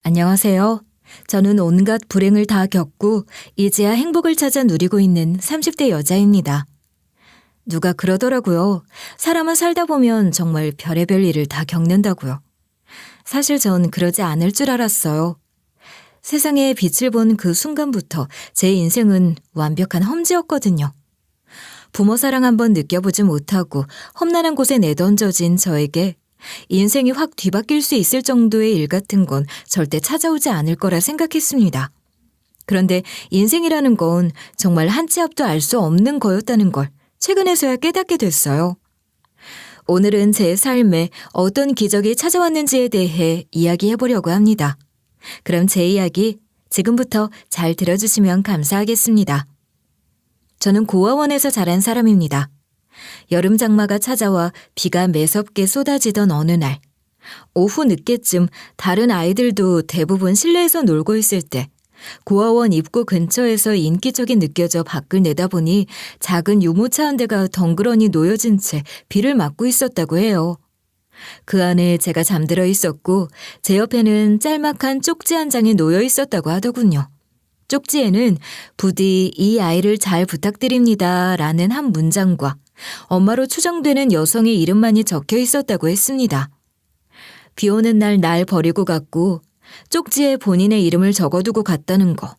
안녕하세요. 저는 온갖 불행을 다 겪고 이제야 행복을 찾아 누리고 있는 30대 여자입니다. 누가 그러더라고요. 사람은 살다 보면 정말 별의별 일을 다 겪는다고요. 사실 전 그러지 않을 줄 알았어요. 세상에 빛을 본 그 순간부터 제 인생은 완벽한 험지였거든요. 부모 사랑 한번 느껴보지 못하고 험난한 곳에 내던져진 저에게 인생이 확 뒤바뀔 수 있을 정도의 일 같은 건 절대 찾아오지 않을 거라 생각했습니다. 그런데 인생이라는 건 정말 한 치 앞도 알 수 없는 거였다는 걸 최근에서야 깨닫게 됐어요. 오늘은 제 삶에 어떤 기적이 찾아왔는지에 대해 이야기해보려고 합니다. 그럼 제 이야기 지금부터 잘 들어주시면 감사하겠습니다. 저는 고아원에서 자란 사람입니다. 여름 장마가 찾아와 비가 매섭게 쏟아지던 어느 날, 오후 늦게쯤 다른 아이들도 대부분 실내에서 놀고 있을 때 고아원 입구 근처에서 인기척이 느껴져 밖을 내다보니 작은 유모차 한 대가 덩그러니 놓여진 채 비를 맞고 있었다고 해요. 그 안에 제가 잠들어 있었고 제 옆에는 짤막한 쪽지 한 장이 놓여 있었다고 하더군요. 쪽지에는 부디 이 아이를 잘 부탁드립니다 라는 한 문장과 엄마로 추정되는 여성의 이름만이 적혀 있었다고 했습니다. 비 오는 날 버리고 갔고 쪽지에 본인의 이름을 적어두고 갔다는 거.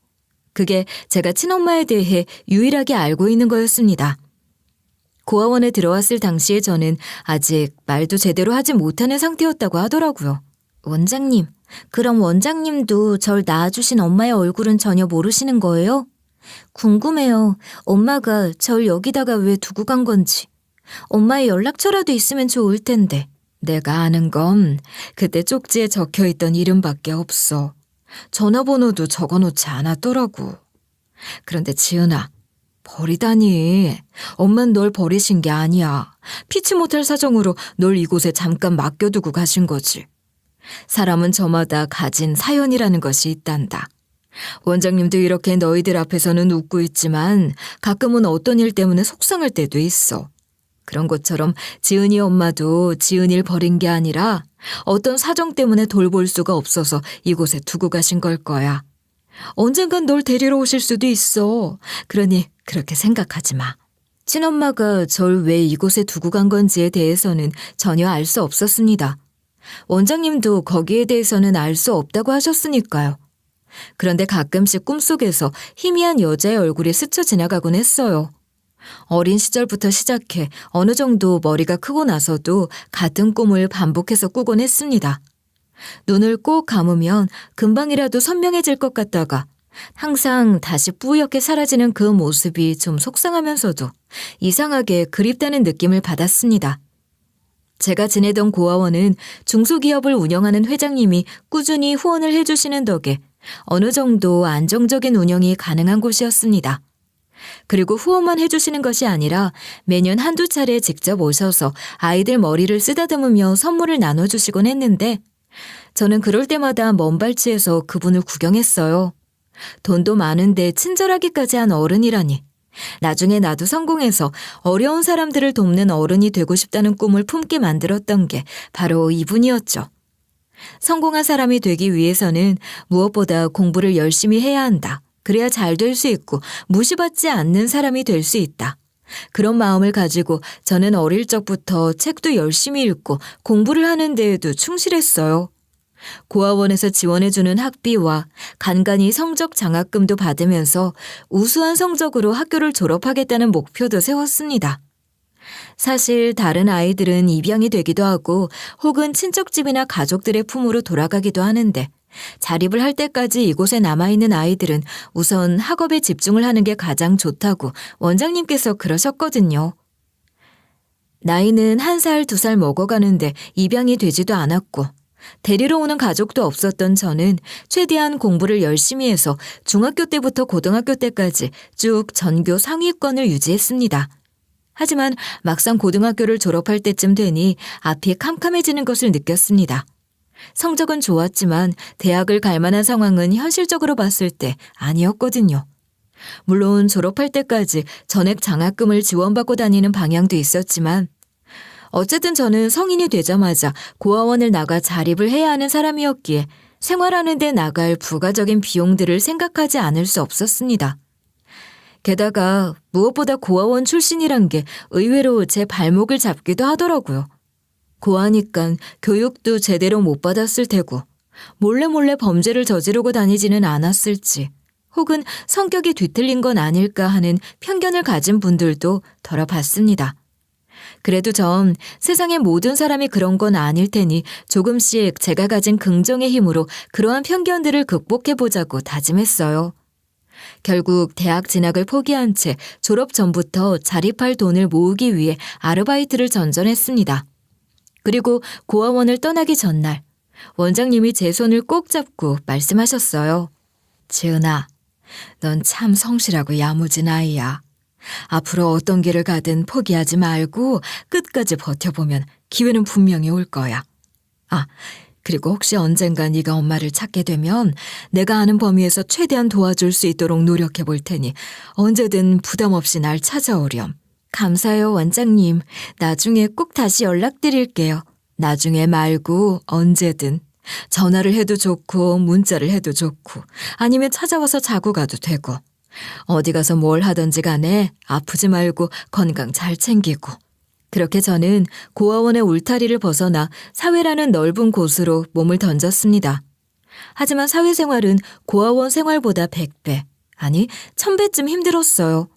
그게 제가 친엄마에 대해 유일하게 알고 있는 거였습니다. 고아원에 들어왔을 당시에 저는 아직 말도 제대로 하지 못하는 상태였다고 하더라고요. 원장님, 그럼 원장님도 절 낳아주신 엄마의 얼굴은 전혀 모르시는 거예요? 궁금해요. 엄마가 절 여기다가 왜 두고 간 건지. 엄마의 연락처라도 있으면 좋을 텐데. 내가 아는 건 그때 쪽지에 적혀있던 이름밖에 없어. 전화번호도 적어놓지 않았더라고. 그런데 지은아, 버리다니. 엄만 널 버리신 게 아니야. 피치 못할 사정으로 널 이곳에 잠깐 맡겨두고 가신 거지. 사람은 저마다 가진 사연이라는 것이 있단다. 원장님도 이렇게 너희들 앞에서는 웃고 있지만 가끔은 어떤 일 때문에 속상할 때도 있어. 그런 것처럼 지은이 엄마도 지은이를 버린 게 아니라 어떤 사정 때문에 돌볼 수가 없어서 이곳에 두고 가신 걸 거야. 언젠간 널 데리러 오실 수도 있어. 그러니 그렇게 생각하지 마. 친엄마가 절 왜 이곳에 두고 간 건지에 대해서는 전혀 알 수 없었습니다. 원장님도 거기에 대해서는 알 수 없다고 하셨으니까요. 그런데 가끔씩 꿈속에서 희미한 여자의 얼굴이 스쳐 지나가곤 했어요. 어린 시절부터 시작해 어느 정도 머리가 크고 나서도 같은 꿈을 반복해서 꾸곤 했습니다. 눈을 꼭 감으면 금방이라도 선명해질 것 같다가 항상 다시 뿌옇게 사라지는 그 모습이 좀 속상하면서도 이상하게 그립다는 느낌을 받았습니다. 제가 지내던 고아원은 중소기업을 운영하는 회장님이 꾸준히 후원을 해주시는 덕에 어느 정도 안정적인 운영이 가능한 곳이었습니다. 그리고 후원만 해주시는 것이 아니라 매년 한두 차례 직접 오셔서 아이들 머리를 쓰다듬으며 선물을 나눠주시곤 했는데 저는 그럴 때마다 먼 발치에서 그분을 구경했어요. 돈도 많은데 친절하기까지 한 어른이라니. 나중에 나도 성공해서 어려운 사람들을 돕는 어른이 되고 싶다는 꿈을 품게 만들었던 게 바로 이분이었죠. 성공한 사람이 되기 위해서는 무엇보다 공부를 열심히 해야 한다. 그래야 잘 될 수 있고 무시받지 않는 사람이 될 수 있다. 그런 마음을 가지고 저는 어릴 적부터 책도 열심히 읽고 공부를 하는 데에도 충실했어요. 고아원에서 지원해주는 학비와 간간히 성적 장학금도 받으면서 우수한 성적으로 학교를 졸업하겠다는 목표도 세웠습니다. 사실 다른 아이들은 입양이 되기도 하고 혹은 친척집이나 가족들의 품으로 돌아가기도 하는데 자립을 할 때까지 이곳에 남아있는 아이들은 우선 학업에 집중을 하는 게 가장 좋다고 원장님께서 그러셨거든요. 나이는 1살, 2살 먹어가는데 입양이 되지도 않았고 데리러 오는 가족도 없었던 저는 최대한 공부를 열심히 해서 중학교 때부터 고등학교 때까지 쭉 전교 상위권을 유지했습니다. 하지만 막상 고등학교를 졸업할 때쯤 되니 앞이 캄캄해지는 것을 느꼈습니다. 성적은 좋았지만 대학을 갈 만한 상황은 현실적으로 봤을 때 아니었거든요. 물론 졸업할 때까지 전액 장학금을 지원받고 다니는 방향도 있었지만 어쨌든 저는 성인이 되자마자 고아원을 나가 자립을 해야 하는 사람이었기에 생활하는 데 나갈 부가적인 비용들을 생각하지 않을 수 없었습니다. 게다가 무엇보다 고아원 출신이란 게 의외로 제 발목을 잡기도 하더라고요. 고아니깐 교육도 제대로 못 받았을 테고 몰래 범죄를 저지르고 다니지는 않았을지 혹은 성격이 뒤틀린 건 아닐까 하는 편견을 가진 분들도 덜어 봤습니다. 그래도 전 세상의 모든 사람이 그런 건 아닐 테니 조금씩 제가 가진 긍정의 힘으로 그러한 편견들을 극복해보자고 다짐했어요. 결국 대학 진학을 포기한 채 졸업 전부터 자립할 돈을 모으기 위해 아르바이트를 전전했습니다. 그리고 고아원을 떠나기 전날 원장님이 제 손을 꼭 잡고 말씀하셨어요. 지은아, 넌 참 성실하고 야무진 아이야. 앞으로 어떤 길을 가든 포기하지 말고 끝까지 버텨보면 기회는 분명히 올 거야. 아, 그리고 혹시 언젠가 네가 엄마를 찾게 되면 내가 아는 범위에서 최대한 도와줄 수 있도록 노력해 볼 테니 언제든 부담 없이 날 찾아오렴. 감사해요, 원장님. 나중에 꼭 다시 연락드릴게요. 나중에 말고 언제든. 전화를 해도 좋고 문자를 해도 좋고 아니면 찾아와서 자고 가도 되고 어디 가서 뭘 하든지 간에 아프지 말고 건강 잘 챙기고. 그렇게 저는 고아원의 울타리를 벗어나 사회라는 넓은 곳으로 몸을 던졌습니다. 하지만 사회생활은 고아원 생활보다 100배, 아니 1000배쯤 힘들었어요.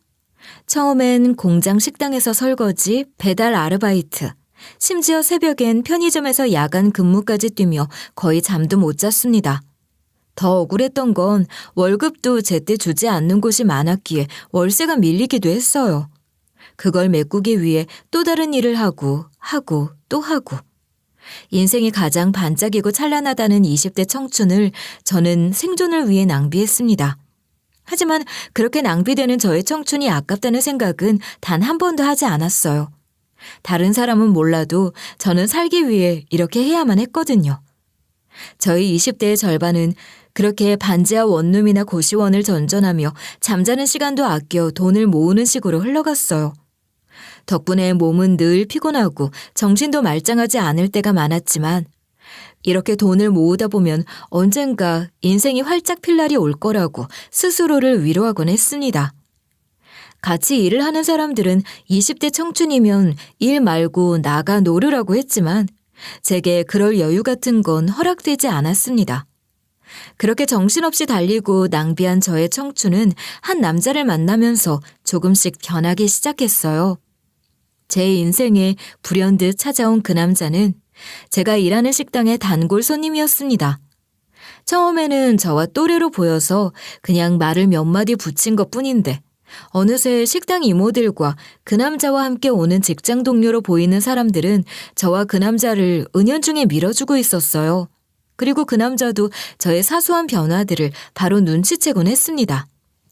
처음엔 공장 식당에서 설거지, 배달 아르바이트, 심지어 새벽엔 편의점에서 야간 근무까지 뛰며 거의 잠도 못 잤습니다. 더 억울했던 건 월급도 제때 주지 않는 곳이 많았기에 월세가 밀리기도 했어요. 그걸 메꾸기 위해 또 다른 일을 하고 또 하고. 인생이 가장 반짝이고 찬란하다는 20대 청춘을 저는 생존을 위해 낭비했습니다. 하지만 그렇게 낭비되는 저의 청춘이 아깝다는 생각은 단 한 번도 하지 않았어요. 다른 사람은 몰라도 저는 살기 위해 이렇게 해야만 했거든요. 저희 20대의 절반은 그렇게 반지하 원룸이나 고시원을 전전하며 잠자는 시간도 아껴 돈을 모으는 식으로 흘러갔어요. 덕분에 몸은 늘 피곤하고 정신도 말짱하지 않을 때가 많았지만 이렇게 돈을 모으다 보면 언젠가 인생이 활짝 필 날이 올 거라고 스스로를 위로하곤 했습니다. 같이 일을 하는 사람들은 20대 청춘이면 일 말고 나가 놀으라고 했지만 제게 그럴 여유 같은 건 허락되지 않았습니다. 그렇게 정신없이 달리고 낭비한 저의 청춘은 한 남자를 만나면서 조금씩 변하기 시작했어요. 제 인생에 불현듯 찾아온 그 남자는 제가 일하는 식당의 단골 손님이었습니다. 처음에는 저와 또래로 보여서 그냥 말을 몇 마디 붙인 것뿐인데 어느새 식당 이모들과 그 남자와 함께 오는 직장 동료로 보이는 사람들은 저와 그 남자를 은연중에 밀어주고 있었어요. 그리고 그 남자도 저의 사소한 변화들을 바로 눈치채곤 했습니다.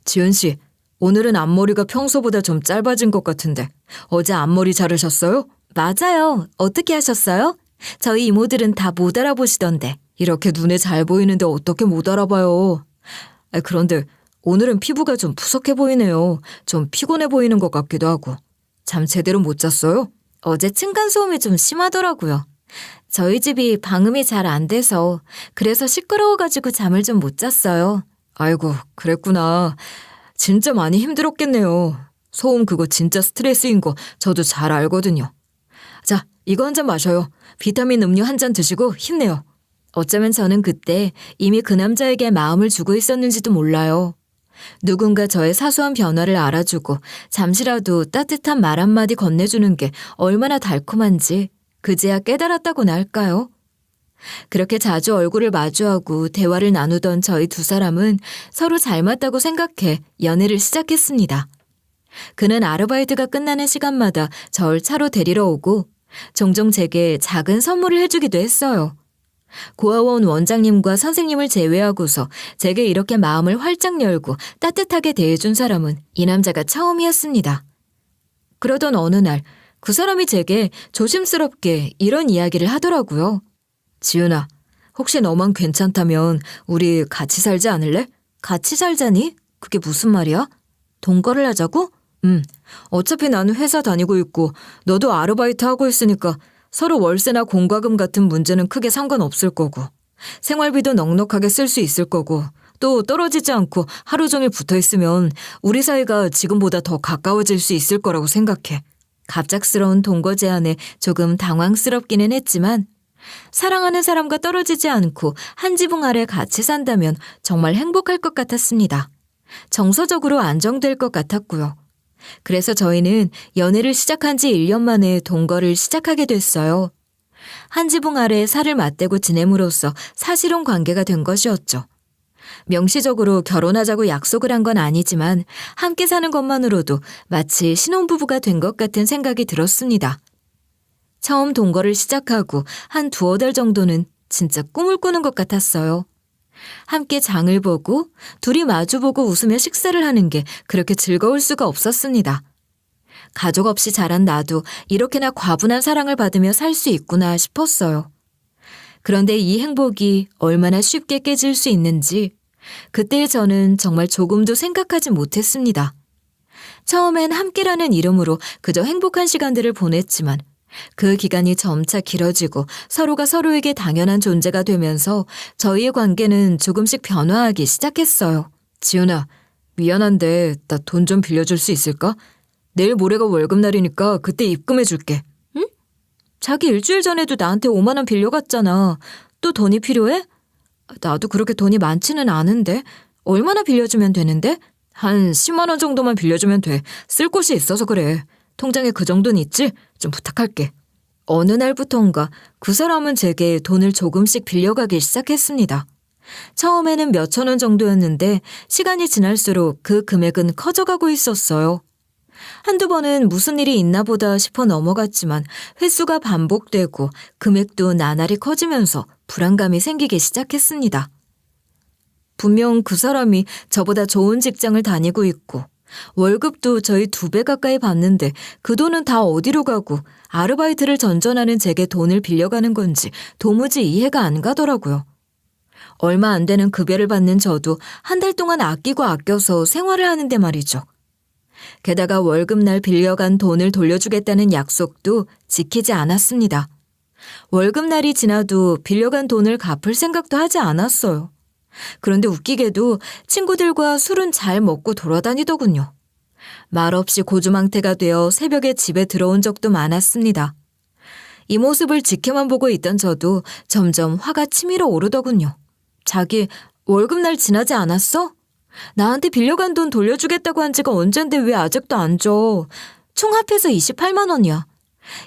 지은 씨, 오늘은 앞머리가 평소보다 좀 짧아진 것 같은데 어제 앞머리 자르셨어요? 맞아요. 어떻게 하셨어요? 저희 이모들은 다 못 알아보시던데. 이렇게 눈에 잘 보이는데 어떻게 못 알아봐요? 그런데 오늘은 피부가 좀 푸석해 보이네요. 좀 피곤해 보이는 것 같기도 하고. 잠 제대로 못 잤어요? 어제 층간소음이 좀 심하더라고요. 저희 집이 방음이 잘 안 돼서 그래서 시끄러워가지고 잠을 좀 못 잤어요. 아이고, 그랬구나. 진짜 많이 힘들었겠네요. 소음 그거 진짜 스트레스인 거 저도 잘 알거든요. 자, 이거 한 잔 마셔요. 비타민 음료 한 잔 드시고 힘내요. 어쩌면 저는 그때 이미 그 남자에게 마음을 주고 있었는지도 몰라요. 누군가 저의 사소한 변화를 알아주고 잠시라도 따뜻한 말 한마디 건네주는 게 얼마나 달콤한지 그제야 깨달았다고나 할까요? 그렇게 자주 얼굴을 마주하고 대화를 나누던 저희 두 사람은 서로 잘 맞다고 생각해 연애를 시작했습니다. 그는 아르바이트가 끝나는 시간마다 절 차로 데리러 오고 종종 제게 작은 선물을 해주기도 했어요. 고아원 원장님과 선생님을 제외하고서 제게 이렇게 마음을 활짝 열고 따뜻하게 대해준 사람은 이 남자가 처음이었습니다. 그러던 어느 날 그 사람이 제게 조심스럽게 이런 이야기를 하더라고요. 지은아, 혹시 너만 괜찮다면 우리 같이 살지 않을래? 같이 살자니? 그게 무슨 말이야? 동거를 하자고? 어차피 나는 회사 다니고 있고 너도 아르바이트 하고 있으니까 서로 월세나 공과금 같은 문제는 크게 상관없을 거고 생활비도 넉넉하게 쓸 수 있을 거고 또 떨어지지 않고 하루 종일 붙어 있으면 우리 사이가 지금보다 더 가까워질 수 있을 거라고 생각해. 갑작스러운 동거 제안에 조금 당황스럽기는 했지만 사랑하는 사람과 떨어지지 않고 한 지붕 아래 같이 산다면 정말 행복할 것 같았습니다. 정서적으로 안정될 것 같았고요. 그래서 저희는 연애를 시작한 지 1년 만에 동거를 시작하게 됐어요. 한 지붕 아래 살을 맞대고 지냄으로써 사실혼 관계가 된 것이었죠. 명시적으로 결혼하자고 약속을 한 건 아니지만 함께 사는 것만으로도 마치 신혼부부가 된 것 같은 생각이 들었습니다. 처음 동거를 시작하고 한 두어 달 정도는 진짜 꿈을 꾸는 것 같았어요. 함께 장을 보고 둘이 마주보고 웃으며 식사를 하는 게 그렇게 즐거울 수가 없었습니다. 가족 없이 자란 나도 이렇게나 과분한 사랑을 받으며 살 수 있구나 싶었어요. 그런데 이 행복이 얼마나 쉽게 깨질 수 있는지 그때의 저는 정말 조금도 생각하지 못했습니다. 처음엔 함께라는 이름으로 그저 행복한 시간들을 보냈지만 그 기간이 점차 길어지고 서로가 서로에게 당연한 존재가 되면서 저희의 관계는 조금씩 변화하기 시작했어요. 지은아, 미안한데 나 돈 좀 빌려줄 수 있을까? 내일 모레가 월급날이니까 그때 입금해 줄게. 응? 자기 일주일 전에도 나한테 5만 원 빌려갔잖아. 또 돈이 필요해? 나도 그렇게 돈이 많지는 않은데 얼마나 빌려주면 되는데? 한 10만 원 정도만 빌려주면 돼. 쓸 곳이 있어서 그래. 통장에 그 정도는 있지? 좀 부탁할게. 어느 날부턴가 그 사람은 제게 돈을 조금씩 빌려가기 시작했습니다. 처음에는 몇천 원 정도였는데 시간이 지날수록 그 금액은 커져가고 있었어요. 한두 번은 무슨 일이 있나 보다 싶어 넘어갔지만 횟수가 반복되고 금액도 나날이 커지면서 불안감이 생기기 시작했습니다. 분명 그 사람이 저보다 좋은 직장을 다니고 있고 월급도 저희 2배 가까이 받는데 그 돈은 다 어디로 가고 아르바이트를 전전하는 제게 돈을 빌려가는 건지 도무지 이해가 안 가더라고요. 얼마 안 되는 급여를 받는 저도 한 달 동안 아끼고 아껴서 생활을 하는데 말이죠. 게다가 월급날 빌려간 돈을 돌려주겠다는 약속도 지키지 않았습니다. 월급날이 지나도 빌려간 돈을 갚을 생각도 하지 않았어요. 그런데 웃기게도 친구들과 술은 잘 먹고 돌아다니더군요. 말없이 고주망태가 되어 새벽에 집에 들어온 적도 많았습니다. 이 모습을 지켜만 보고 있던 저도 점점 화가 치밀어 오르더군요. 자기 월급날 지나지 않았어? 나한테 빌려간 돈 돌려주겠다고 한 지가 언젠데 왜 아직도 안 줘? 총 합해서 28만 원이야.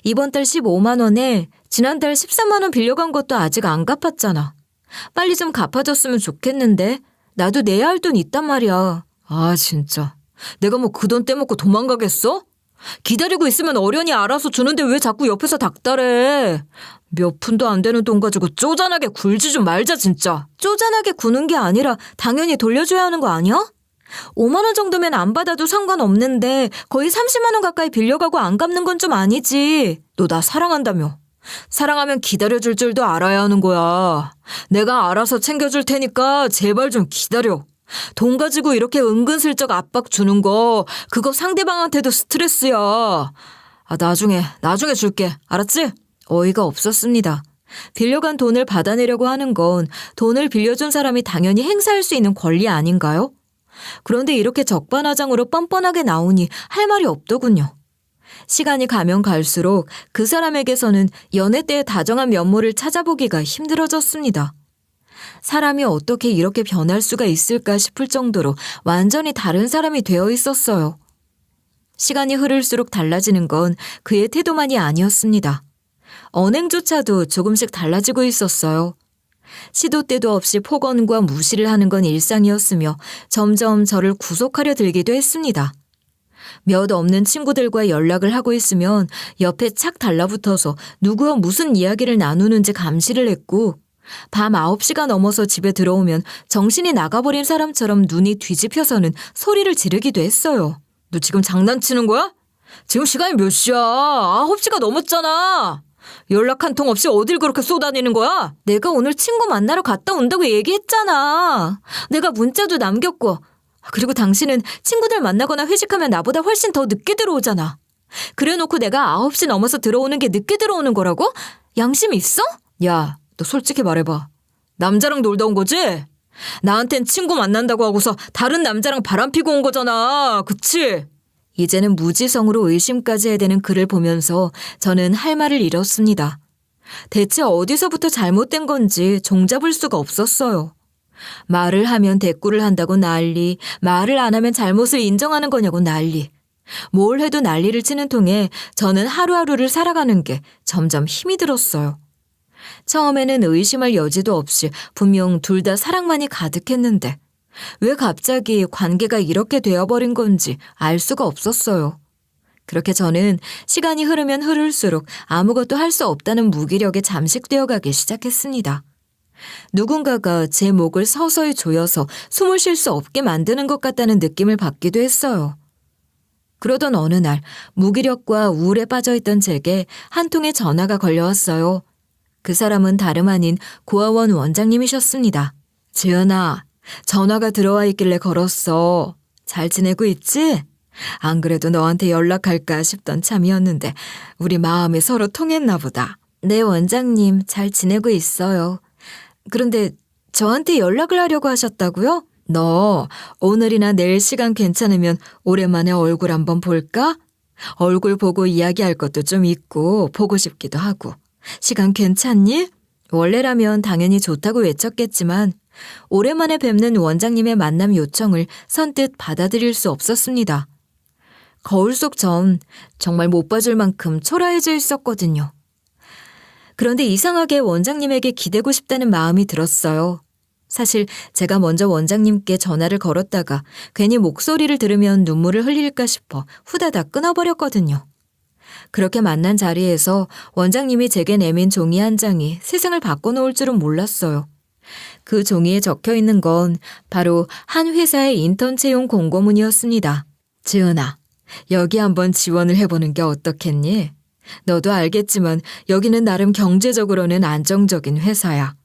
이번 달 15만 원에 지난달 13만 원 빌려간 것도 아직 안 갚았잖아. 빨리 좀 갚아줬으면 좋겠는데 나도 내야 할 돈 있단 말이야. 아 진짜 내가 뭐 그 돈 떼먹고 도망가겠어? 기다리고 있으면 어련히 알아서 주는데 왜 자꾸 옆에서 닥달해. 몇 푼도 안 되는 돈 가지고 쪼잔하게 굴지 좀 말자 진짜. 쪼잔하게 구는 게 아니라 당연히 돌려줘야 하는 거 아니야? 5만 원 정도면 안 받아도 상관없는데 거의 30만 원 가까이 빌려가고 안 갚는 건 좀 아니지. 너 나 사랑한다며. 사랑하면 기다려줄 줄도 알아야 하는 거야. 내가 알아서 챙겨줄 테니까 제발 좀 기다려. 돈 가지고 이렇게 은근슬쩍 압박 주는 거 그거 상대방한테도 스트레스야. 나중에 줄게. 알았지? 어이가 없었습니다. 빌려간 돈을 받아내려고 하는 건 돈을 빌려준 사람이 당연히 행사할 수 있는 권리 아닌가요? 그런데 이렇게 적반하장으로 뻔뻔하게 나오니 할 말이 없더군요. 시간이 가면 갈수록 그 사람에게서는 연애 때의 다정한 면모를 찾아보기가 힘들어졌습니다. 사람이 어떻게 이렇게 변할 수가 있을까 싶을 정도로 완전히 다른 사람이 되어 있었어요. 시간이 흐를수록 달라지는 건 그의 태도만이 아니었습니다. 언행조차도 조금씩 달라지고 있었어요. 시도 때도 없이 폭언과 무시를 하는 건 일상이었으며 점점 저를 구속하려 들기도 했습니다. 몇 없는 친구들과 연락을 하고 있으면 옆에 착 달라붙어서 누구와 무슨 이야기를 나누는지 감시를 했고 밤 9시가 넘어서 집에 들어오면 정신이 나가버린 사람처럼 눈이 뒤집혀서는 소리를 지르기도 했어요. 너 지금 장난치는 거야? 지금 시간이 몇 시야? 9시가 넘었잖아. 연락 한 통 없이 어딜 그렇게 쏘다니는 거야? 내가 오늘 친구 만나러 갔다 온다고 얘기했잖아. 내가 문자도 남겼고. 그리고 당신은 친구들 만나거나 회식하면 나보다 훨씬 더 늦게 들어오잖아. 그래놓고 내가 9시 넘어서 들어오는 게 늦게 들어오는 거라고? 양심 있어? 야, 너 솔직히 말해봐. 남자랑 놀다 온 거지? 나한텐 친구 만난다고 하고서 다른 남자랑 바람피고 온 거잖아. 그치? 이제는 무지성으로 의심까지 해대는 그를 보면서 저는 할 말을 잃었습니다. 대체 어디서부터 잘못된 건지 종잡을 수가 없었어요. 말을 하면 대꾸를 한다고 난리, 말을 안 하면 잘못을 인정하는 거냐고 난리. 뭘 해도 난리를 치는 통에 저는 하루하루를 살아가는 게 점점 힘이 들었어요. 처음에는 의심할 여지도 없이 분명 둘 다 사랑만이 가득했는데 왜 갑자기 관계가 이렇게 되어버린 건지 알 수가 없었어요. 그렇게 저는 시간이 흐르면 흐를수록 아무것도 할 수 없다는 무기력에 잠식되어 가기 시작했습니다. 누군가가 제 목을 서서히 조여서 숨을 쉴 수 없게 만드는 것 같다는 느낌을 받기도 했어요. 그러던 어느 날 무기력과 우울에 빠져있던 제게 한 통의 전화가 걸려왔어요. 그 사람은 다름 아닌 고아원 원장님이셨습니다. 지은아, 전화가 들어와 있길래 걸었어. 잘 지내고 있지? 안 그래도 너한테 연락할까 싶던 참이었는데 우리 마음이 서로 통했나 보다. 네, 원장님, 잘 지내고 있어요. 그런데 저한테 연락을 하려고 하셨다고요? 너 오늘이나 내일 시간 괜찮으면 오랜만에 얼굴 한번 볼까? 얼굴 보고 이야기할 것도 좀 있고 보고 싶기도 하고. 시간 괜찮니? 원래라면 당연히 좋다고 외쳤겠지만 오랜만에 뵙는 원장님의 만남 요청을 선뜻 받아들일 수 없었습니다. 거울 속 전 정말 못 봐줄 만큼 초라해져 있었거든요. 그런데 이상하게 원장님에게 기대고 싶다는 마음이 들었어요. 사실 제가 먼저 원장님께 전화를 걸었다가 괜히 목소리를 들으면 눈물을 흘릴까 싶어 후다닥 끊어버렸거든요. 그렇게 만난 자리에서 원장님이 제게 내민 종이 한 장이 세상을 바꿔놓을 줄은 몰랐어요. 그 종이에 적혀 있는 건 바로 한 회사의 인턴 채용 공고문이었습니다. 지은아, 여기 한번 지원을 해보는 게 어떻겠니? 너도 알겠지만 여기는 나름 경제적으로는 안정적인 회사야.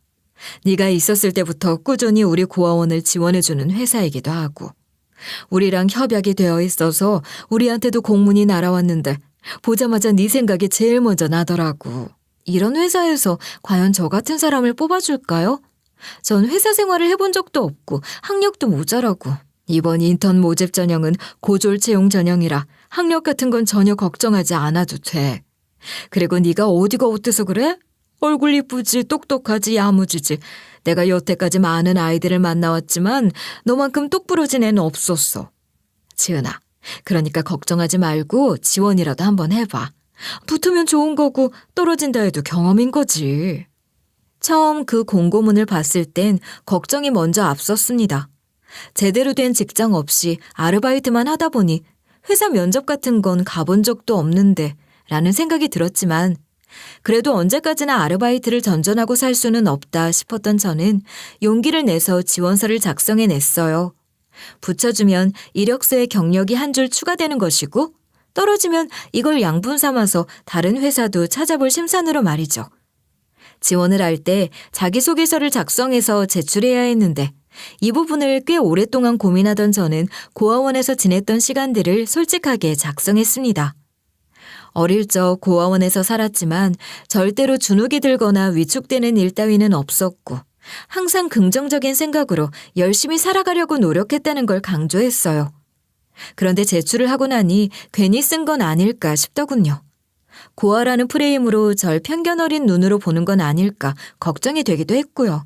네가 있었을 때부터 꾸준히 우리 고아원을 지원해주는 회사이기도 하고 우리랑 협약이 되어 있어서 우리한테도 공문이 날아왔는데 보자마자 네 생각이 제일 먼저 나더라고. 이런 회사에서 과연 저 같은 사람을 뽑아줄까요? 전 회사 생활을 해본 적도 없고 학력도 모자라고. 이번 인턴 모집 전형은 고졸 채용 전형이라 학력 같은 건 전혀 걱정하지 않아도 돼. 그리고 네가 어디가 어때서 그래? 얼굴 이쁘지, 똑똑하지, 야무지지. 내가 여태까지 많은 아이들을 만나왔지만 너만큼 똑부러진 애는 없었어. 지은아, 그러니까 걱정하지 말고 지원이라도 한번 해봐. 붙으면 좋은 거고 떨어진다 해도 경험인 거지. 처음 그 공고문을 봤을 땐 걱정이 먼저 앞섰습니다. 제대로 된 직장 없이 아르바이트만 하다 보니 회사 면접 같은 건 가본 적도 없는데 라는 생각이 들었지만 그래도 언제까지나 아르바이트를 전전하고 살 수는 없다 싶었던 저는 용기를 내서 지원서를 작성해냈어요. 붙여주면 이력서에 경력이 한 줄 추가되는 것이고 떨어지면 이걸 양분 삼아서 다른 회사도 찾아볼 심산으로 말이죠. 지원을 할 때 자기소개서를 작성해서 제출해야 했는데 이 부분을 꽤 오랫동안 고민하던 저는 고아원에서 지냈던 시간들을 솔직하게 작성했습니다. 어릴 적 고아원에서 살았지만 절대로 주눅이 들거나 위축되는 일 따위는 없었고 항상 긍정적인 생각으로 열심히 살아가려고 노력했다는 걸 강조했어요. 그런데 제출을 하고 나니 괜히 쓴 건 아닐까 싶더군요. 고아라는 프레임으로 절 편견 어린 눈으로 보는 건 아닐까 걱정이 되기도 했고요.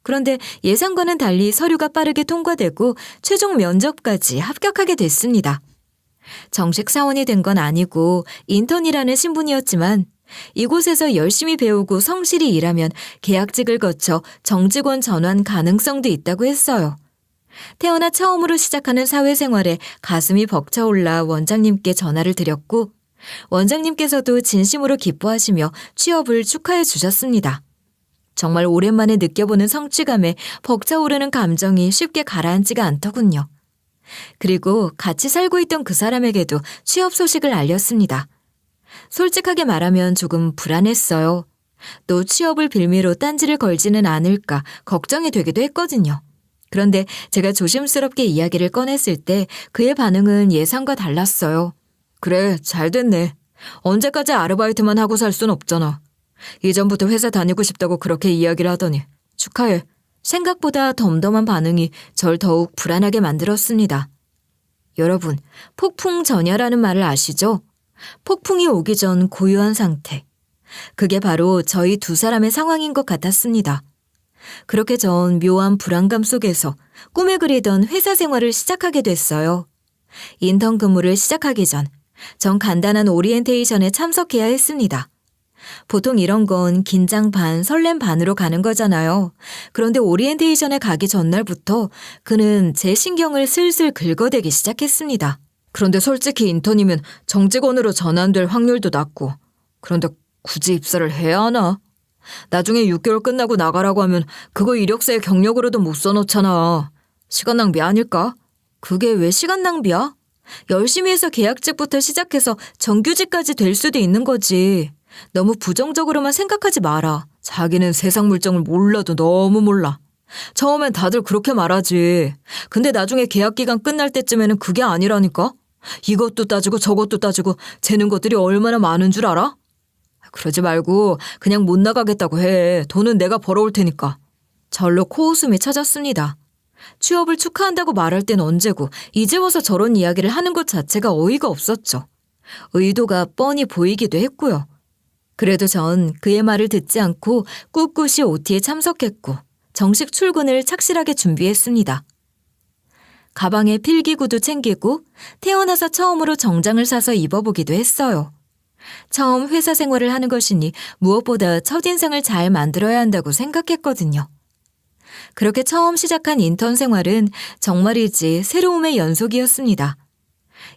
그런데 예상과는 달리 서류가 빠르게 통과되고 최종 면접까지 합격하게 됐습니다. 정식 사원이 된 건 아니고 인턴이라는 신분이었지만 이곳에서 열심히 배우고 성실히 일하면 계약직을 거쳐 정직원 전환 가능성도 있다고 했어요. 태어나 처음으로 시작하는 사회생활에 가슴이 벅차올라 원장님께 전화를 드렸고 원장님께서도 진심으로 기뻐하시며 취업을 축하해 주셨습니다. 정말 오랜만에 느껴보는 성취감에 벅차오르는 감정이 쉽게 가라앉지가 않더군요. 그리고 같이 살고 있던 그 사람에게도 취업 소식을 알렸습니다. 솔직하게 말하면 조금 불안했어요. 또 취업을 빌미로 딴지를 걸지는 않을까 걱정이 되기도 했거든요. 그런데 제가 조심스럽게 이야기를 꺼냈을 때 그의 반응은 예상과 달랐어요. 그래, 잘 됐네. 언제까지 아르바이트만 하고 살 순 없잖아. 이전부터 회사 다니고 싶다고 그렇게 이야기를 하더니 축하해. 생각보다 덤덤한 반응이 절 더욱 불안하게 만들었습니다. 여러분, 폭풍 전야라는 말을 아시죠? 폭풍이 오기 전 고요한 상태. 그게 바로 저희 두 사람의 상황인 것 같았습니다. 그렇게 전 묘한 불안감 속에서 꿈에 그리던 회사 생활을 시작하게 됐어요. 인턴 근무를 시작하기 전 간단한 오리엔테이션에 참석해야 했습니다. 보통 이런 건 긴장 반, 설렘 반으로 가는 거잖아요. 그런데 오리엔테이션에 가기 전날부터 그는 제 신경을 슬슬 긁어대기 시작했습니다. 그런데 솔직히 인턴이면 정직원으로 전환될 확률도 낮고, 그런데 굳이 입사를 해야 하나? 나중에 6개월 끝나고 나가라고 하면 그거 이력서에 경력으로도 못 써놓잖아. 시간 낭비 아닐까? 그게 왜 시간 낭비야? 열심히 해서 계약직부터 시작해서 정규직까지 될 수도 있는 거지. 너무 부정적으로만 생각하지 마라. 자기는 세상 물정을 몰라도 너무 몰라. 처음엔 다들 그렇게 말하지. 근데 나중에 계약기간 끝날 때쯤에는 그게 아니라니까? 이것도 따지고 저것도 따지고 재는 것들이 얼마나 많은 줄 알아? 그러지 말고 그냥 못 나가겠다고 해. 돈은 내가 벌어올 테니까. 절로 코웃음이 찾았습니다. 취업을 축하한다고 말할 땐 언제고 이제 와서 저런 이야기를 하는 것 자체가 어이가 없었죠. 의도가 뻔히 보이기도 했고요. 그래도 전 그의 말을 듣지 않고 꿋꿋이 OT에 참석했고 정식 출근을 착실하게 준비했습니다. 가방에 필기구도 챙기고 태어나서 처음으로 정장을 사서 입어보기도 했어요. 처음 회사 생활을 하는 것이니 무엇보다 첫인상을 잘 만들어야 한다고 생각했거든요. 그렇게 처음 시작한 인턴 생활은 정말이지 새로움의 연속이었습니다.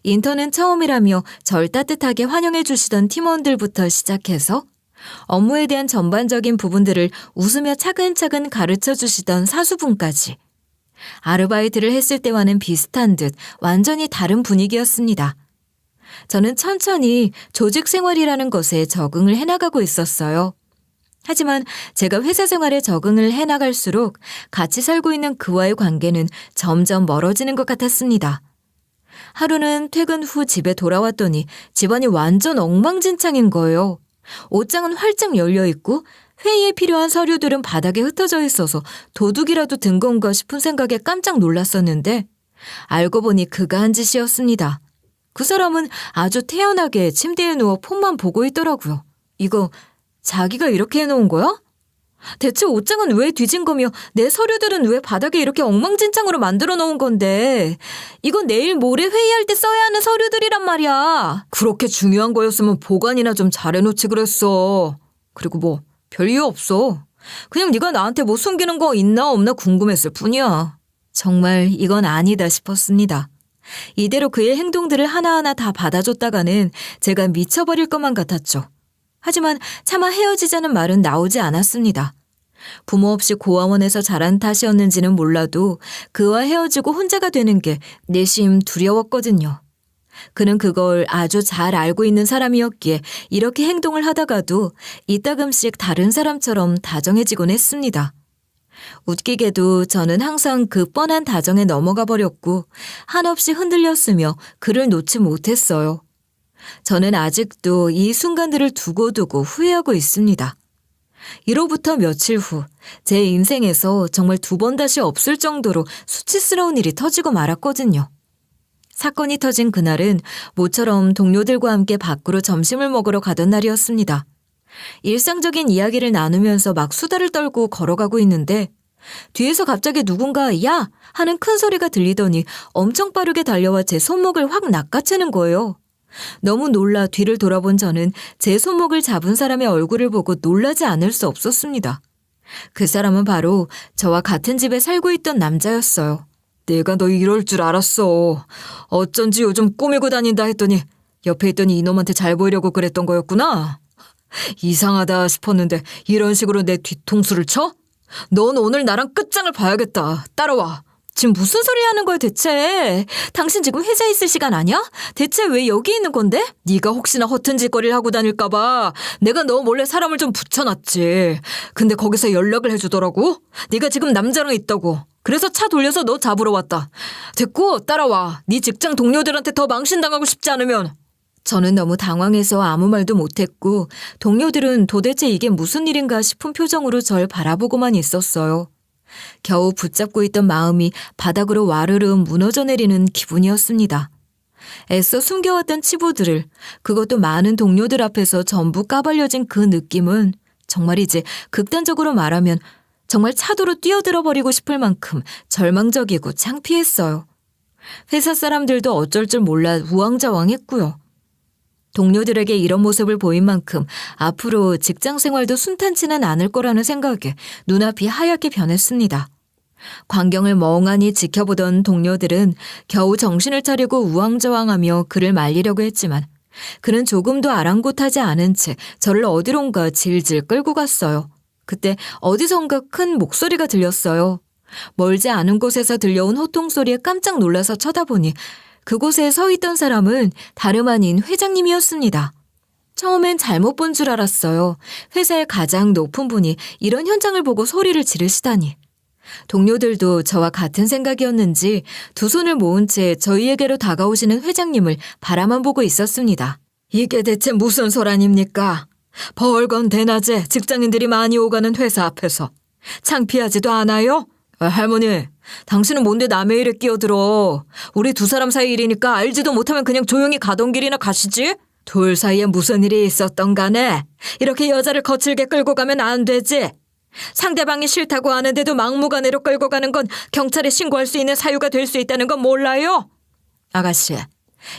인턴은 처음이라며 절 따뜻하게 환영해 주시던 팀원들부터 시작해서 업무에 대한 전반적인 부분들을 웃으며 차근차근 가르쳐 주시던 사수분까지. 아르바이트를 했을 때와는 비슷한 듯 완전히 다른 분위기였습니다. 저는 천천히 조직 생활이라는 것에 적응을 해나가고 있었어요. 하지만 제가 회사 생활에 적응을 해나갈수록 같이 살고 있는 그와의 관계는 점점 멀어지는 것 같았습니다. 하루는 퇴근 후 집에 돌아왔더니 집안이 완전 엉망진창인 거예요. 옷장은 활짝 열려있고 회의에 필요한 서류들은 바닥에 흩어져 있어서 도둑이라도 든 건가 싶은 생각에 깜짝 놀랐었는데 알고 보니 그가 한 짓이었습니다. 그 사람은 아주 태연하게 침대에 누워 폰만 보고 있더라고요. 이거 자기가 이렇게 해놓은 거야? 대체 옷장은 왜 뒤진 거며 내 서류들은 왜 바닥에 이렇게 엉망진창으로 만들어 놓은 건데 이건 내일 모레 회의할 때 써야 하는 서류들이란 말이야. 그렇게 중요한 거였으면 보관이나 좀 잘해놓지 그랬어. 그리고 뭐 별 이유 없어. 그냥 네가 나한테 뭐 숨기는 거 있나 없나 궁금했을 뿐이야. 정말 이건 아니다 싶었습니다. 이대로 그의 행동들을 하나하나 다 받아줬다가는 제가 미쳐버릴 것만 같았죠. 하지만 차마 헤어지자는 말은 나오지 않았습니다. 부모 없이 고아원에서 자란 탓이었는지는 몰라도 그와 헤어지고 혼자가 되는 게 내심 두려웠거든요. 그는 그걸 아주 잘 알고 있는 사람이었기에 이렇게 행동을 하다가도 이따금씩 다른 사람처럼 다정해지곤 했습니다. 웃기게도 저는 항상 그 뻔한 다정에 넘어가 버렸고 한없이 흔들렸으며 그를 놓지 못했어요. 저는 아직도 이 순간들을 두고두고 후회하고 있습니다. 이로부터 며칠 후 제 인생에서 정말 두 번 다시 없을 정도로 수치스러운 일이 터지고 말았거든요. 사건이 터진 그날은 모처럼 동료들과 함께 밖으로 점심을 먹으러 가던 날이었습니다. 일상적인 이야기를 나누면서 막 수다를 떨고 걸어가고 있는데 뒤에서 갑자기 누군가 야! 하는 큰 소리가 들리더니 엄청 빠르게 달려와 제 손목을 확 낚아채는 거예요. 너무 놀라 뒤를 돌아본 저는 제 손목을 잡은 사람의 얼굴을 보고 놀라지 않을 수 없었습니다. 그 사람은 바로 저와 같은 집에 살고 있던 남자였어요. 내가 너 이럴 줄 알았어. 어쩐지 요즘 꾸미고 다닌다 했더니 옆에 있던 이놈한테 잘 보이려고 그랬던 거였구나. 이상하다 싶었는데 이런 식으로 내 뒤통수를 쳐? 넌 오늘 나랑 끝장을 봐야겠다. 따라와. 지금 무슨 소리 하는 거야 대체? 당신 지금 회사에 있을 시간 아니야? 대체 왜 여기 있는 건데? 네가 혹시나 허튼 짓거리를 하고 다닐까 봐 내가 너 몰래 사람을 좀 붙여놨지. 근데 거기서 연락을 해주더라고. 네가 지금 남자랑 있다고. 그래서 차 돌려서 너 잡으러 왔다. 됐고 따라와. 네 직장 동료들한테 더 망신당하고 싶지 않으면. 저는 너무 당황해서 아무 말도 못했고 동료들은 도대체 이게 무슨 일인가 싶은 표정으로 절 바라보고만 있었어요. 겨우 붙잡고 있던 마음이 바닥으로 와르르 무너져 내리는 기분이었습니다. 애써 숨겨왔던 치부들을, 그것도 많은 동료들 앞에서 전부 까발려진 그 느낌은 정말이지 극단적으로 말하면 정말 차도로 뛰어들어 버리고 싶을 만큼 절망적이고 창피했어요. 회사 사람들도 어쩔 줄 몰라 우왕좌왕했고요. 동료들에게 이런 모습을 보인 만큼 앞으로 직장 생활도 순탄치는 않을 거라는 생각에 눈앞이 하얗게 변했습니다. 광경을 멍하니 지켜보던 동료들은 겨우 정신을 차리고 우왕좌왕하며 그를 말리려고 했지만 그는 조금도 아랑곳하지 않은 채 저를 어디론가 질질 끌고 갔어요. 그때 어디선가 큰 목소리가 들렸어요. 멀지 않은 곳에서 들려온 호통소리에 깜짝 놀라서 쳐다보니 그곳에 서 있던 사람은 다름 아닌 회장님이었습니다. 처음엔 잘못 본 줄 알았어요. 회사의 가장 높은 분이 이런 현장을 보고 소리를 지르시다니. 동료들도 저와 같은 생각이었는지 두 손을 모은 채 저희에게로 다가오시는 회장님을 바라만 보고 있었습니다. 이게 대체 무슨 소란입니까? 벌건 대낮에 직장인들이 많이 오가는 회사 앞에서 창피하지도 않아요? 할머니, 당신은 뭔데 남의 일에 끼어들어. 우리 두 사람 사이 일이니까 알지도 못하면 그냥 조용히 가던 길이나 가시지? 둘 사이에 무슨 일이 있었던 간에 이렇게 여자를 거칠게 끌고 가면 안 되지. 상대방이 싫다고 하는데도 막무가내로 끌고 가는 건 경찰에 신고할 수 있는 사유가 될 수 있다는 건 몰라요? 아가씨,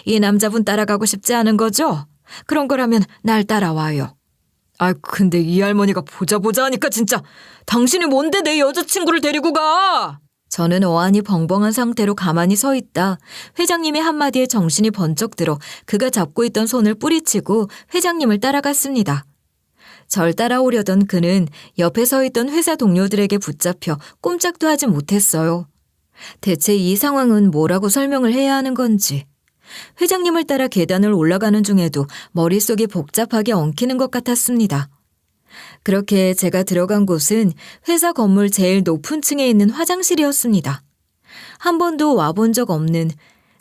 이 남자분 따라가고 싶지 않은 거죠? 그런 거라면 날 따라와요. 근데 이 할머니가 보자 하니까 진짜 당신이 뭔데 내 여자친구를 데리고 가? 저는 어안이 벙벙한 상태로 가만히 서 있다 회장님의 한마디에 정신이 번쩍 들어 그가 잡고 있던 손을 뿌리치고 회장님을 따라갔습니다. 절 따라오려던 그는 옆에 서 있던 회사 동료들에게 붙잡혀 꼼짝도 하지 못했어요. 대체 이 상황은 뭐라고 설명을 해야 하는 건지. 회장님을 따라 계단을 올라가는 중에도 머릿속이 복잡하게 엉키는 것 같았습니다. 그렇게 제가 들어간 곳은 회사 건물 제일 높은 층에 있는 화장실이었습니다. 한 번도 와본 적 없는,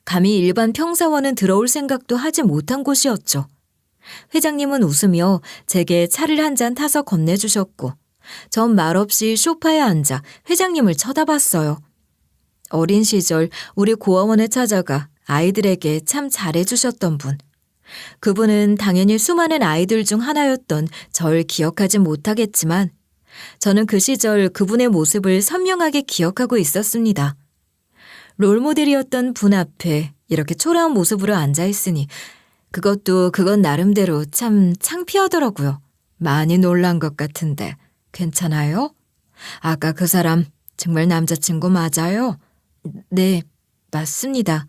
감히 일반 평사원은 들어올 생각도 하지 못한 곳이었죠. 회장님은 웃으며 제게 차를 한 잔 타서 건네주셨고 전 말없이 소파에 앉아 회장님을 쳐다봤어요. 어린 시절 우리 고아원에 찾아가 아이들에게 참 잘해주셨던 분. 그분은 당연히 수많은 아이들 중 하나였던 절 기억하지 못하겠지만 저는 그 시절 그분의 모습을 선명하게 기억하고 있었습니다. 롤모델이었던 분 앞에 이렇게 초라한 모습으로 앉아있으니 그건 나름대로 참 창피하더라고요. 많이 놀란 것 같은데 괜찮아요? 아까 그 사람 정말 남자친구 맞아요? 네, 맞습니다.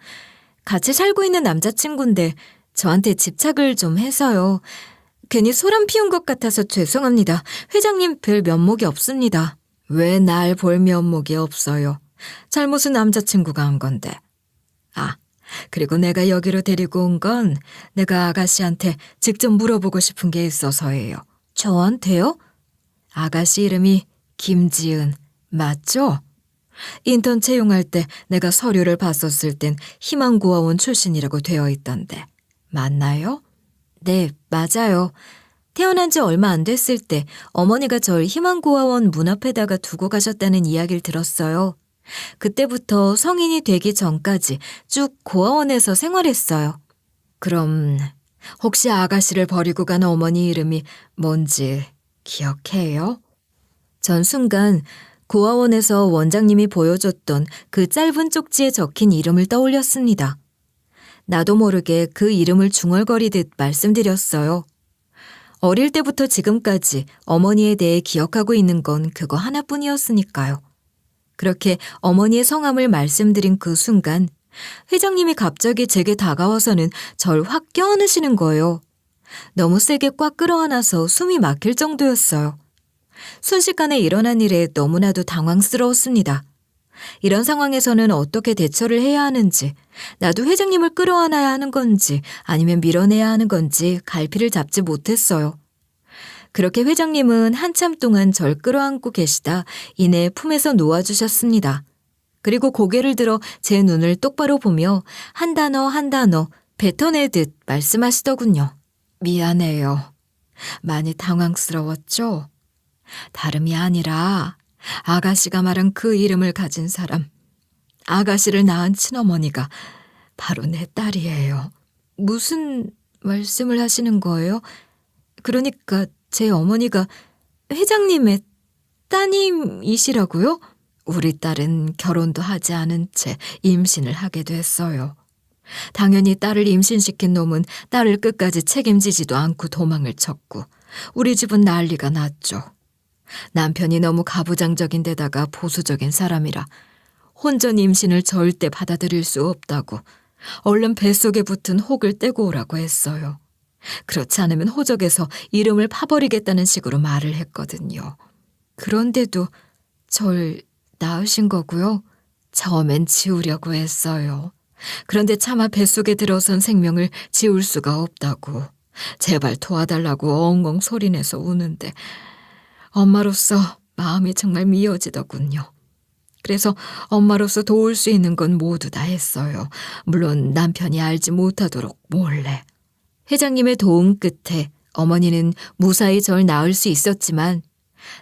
같이 살고 있는 남자친구인데 저한테 집착을 좀 해서요. 괜히 소란 피운 것 같아서 죄송합니다. 회장님 별 면목이 없습니다. 왜 날 볼 면목이 없어요? 잘못은 남자친구가 한 건데. 그리고 내가 여기로 데리고 온 건 내가 아가씨한테 직접 물어보고 싶은 게 있어서예요. 저한테요? 아가씨 이름이 김지은 맞죠? 인턴 채용할 때 내가 서류를 봤었을 땐 희망고아원 출신이라고 되어 있던데 맞나요? 네, 맞아요. 태어난 지 얼마 안 됐을 때 어머니가 절 희망고아원 문 앞에다가 두고 가셨다는 이야기를 들었어요. 그때부터 성인이 되기 전까지 쭉 고아원에서 생활했어요. 그럼 혹시 아가씨를 버리고 간 어머니 이름이 뭔지 기억해요? 전 순간 고아원에서 원장님이 보여줬던 그 짧은 쪽지에 적힌 이름을 떠올렸습니다. 나도 모르게 그 이름을 중얼거리듯 말씀드렸어요. 어릴 때부터 지금까지 어머니에 대해 기억하고 있는 건 그거 하나뿐이었으니까요. 그렇게 어머니의 성함을 말씀드린 그 순간 회장님이 갑자기 제게 다가와서는 절 확 껴안으시는 거예요. 너무 세게 꽉 끌어안아서 숨이 막힐 정도였어요. 순식간에 일어난 일에 너무나도 당황스러웠습니다. 이런 상황에서는 어떻게 대처를 해야 하는지, 나도 회장님을 끌어안아야 하는 건지 아니면 밀어내야 하는 건지 갈피를 잡지 못했어요. 그렇게 회장님은 한참 동안 절 끌어안고 계시다 이내 품에서 놓아주셨습니다. 그리고 고개를 들어 제 눈을 똑바로 보며 한 단어 한 단어 뱉어내듯 말씀하시더군요. 미안해요. 많이 당황스러웠죠? 다름이 아니라 아가씨가 말한 그 이름을 가진 사람, 아가씨를 낳은 친어머니가 바로 내 딸이에요. 무슨 말씀을 하시는 거예요? 그러니까 제 어머니가 회장님의 따님이시라고요? 우리 딸은 결혼도 하지 않은 채 임신을 하게 됐어요. 당연히 딸을 임신시킨 놈은 딸을 끝까지 책임지지도 않고 도망을 쳤고 우리 집은 난리가 났죠. 남편이 너무 가부장적인 데다가 보수적인 사람이라 혼전 임신을 절대 받아들일 수 없다고 얼른 뱃속에 붙은 혹을 떼고 오라고 했어요. 그렇지 않으면 호적에서 이름을 파버리겠다는 식으로 말을 했거든요. 그런데도 절 낳으신 거고요. 처음엔 지우려고 했어요. 그런데 차마 뱃속에 들어선 생명을 지울 수가 없다고 제발 도와달라고 엉엉 소리내서 우는데 엄마로서 마음이 정말 미어지더군요. 그래서 엄마로서 도울 수 있는 건 모두 다 했어요. 물론 남편이 알지 못하도록 몰래. 회장님의 도움 끝에 어머니는 무사히 절 낳을 수 있었지만